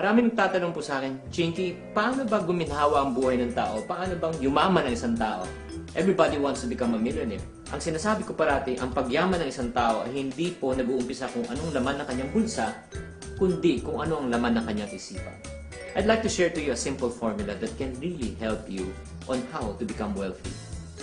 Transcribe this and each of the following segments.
Maraming nagtatanong po sa akin, Chinky, paano ba guminhawa ang buhay ng tao? Paano bang yumaman ang isang tao? Everybody wants to become a millionaire. Ang sinasabi ko parati, ang pagyaman ng isang tao ay hindi po nag-uumpisa kung anong laman ng kanyang bulsa, kundi kung ano ang laman ng kanyang isipan. I'd like to share to you a simple formula that can really help you on how to become wealthy.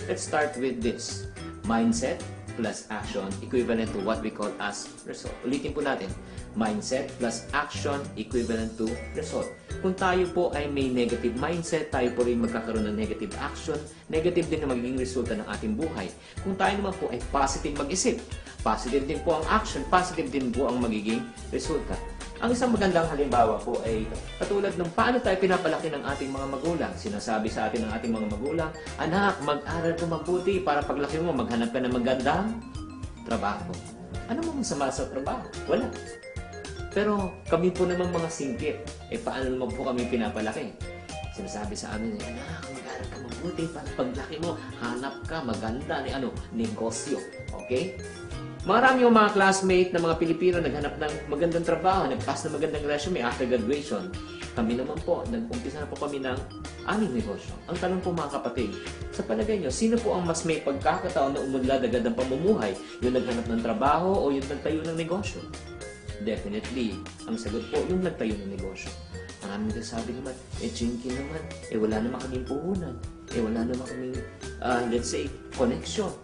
Let's start with this. Mindset plus action equivalent to what we call as result. Ulitin po natin. Mindset plus action equivalent to result. Kung tayo po ay may negative mindset, tayo po rin magkakaroon ng negative action, negative din ang magiging resulta ng ating buhay. Kung tayo naman po ay positive mag-isip, positive din po ang action, positive din po ang magiging resulta. Ang isang magandang halimbawa po ay katulad ng paano tayo pinapalaki ng ating mga magulang. Sinasabi sa atin ng ating mga magulang, anak, mag-aral ka mabuti para paglaki mo, maghanap ka ng magandang trabaho. Ano mo masama sa trabaho? Wala. Pero kami po naman mga singkit, paano naman po kami pinapalaki? Sinasabi sa amin, anak, mag-aral ka mabuti para paglaki mo, hanap ka maganda ni negosyo. Okay? Marami yung mga classmate na mga Pilipino naghanap ng magandang trabaho, nagpass na magandang resume after graduation. Kami naman po, nag-umpisa na po kami ng aming negosyo. Ang tanong po mga kapatid, sa palagay nyo, sino po ang mas may pagkakataon na umunlad agad ang pamumuhay? Yung naghanap ng trabaho o yung nagtayo ng negosyo? Definitely, ang sagot po, yung nagtayo ng negosyo. Maraming nagsasabi naman, Chinky naman, wala naman kaming puhunan, wala naman kaming, let's say, connection.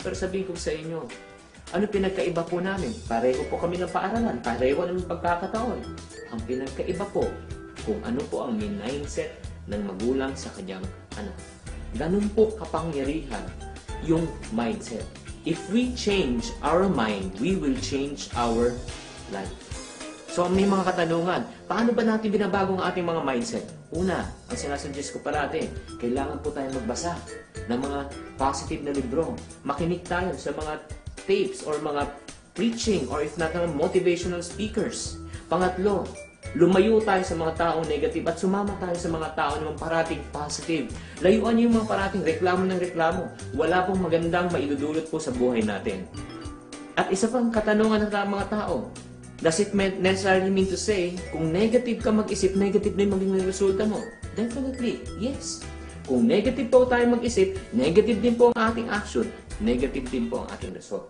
Pero sabihin ko sa inyo, ano pinagkaiba po namin? Pareho po kami ng paaralan, pareho ng pagkakataon. Ang pinagkaiba po, kung ano po ang mindset ng magulang sa kanyang anak. Ganun po kapangyarihan yung mindset. If we change our mind, we will change our life. So may mga katanungan, paano ba natin binabago ang ating mga mindset? Una, ang sinasuggest ko parati, kailangan po tayo magbasa ng mga positive na libro. Makinig tayo sa mga tapes or mga preaching or if not motivational speakers. Pangatlo, lumayo tayo sa mga taong negative at sumama tayo sa mga tao naman parating positive. Layuan niyo yung mga parating reklamo ng reklamo. Wala pong magandang maidudulot po sa buhay natin. At isa pang katanungan ng mga tao, does it necessarily mean to say, kung negative ka mag-isip, negative na yung magiging resulta mo? Definitely, yes. Kung negative po tayo mag-isip, negative din po ang ating action, negative din po ang ating result.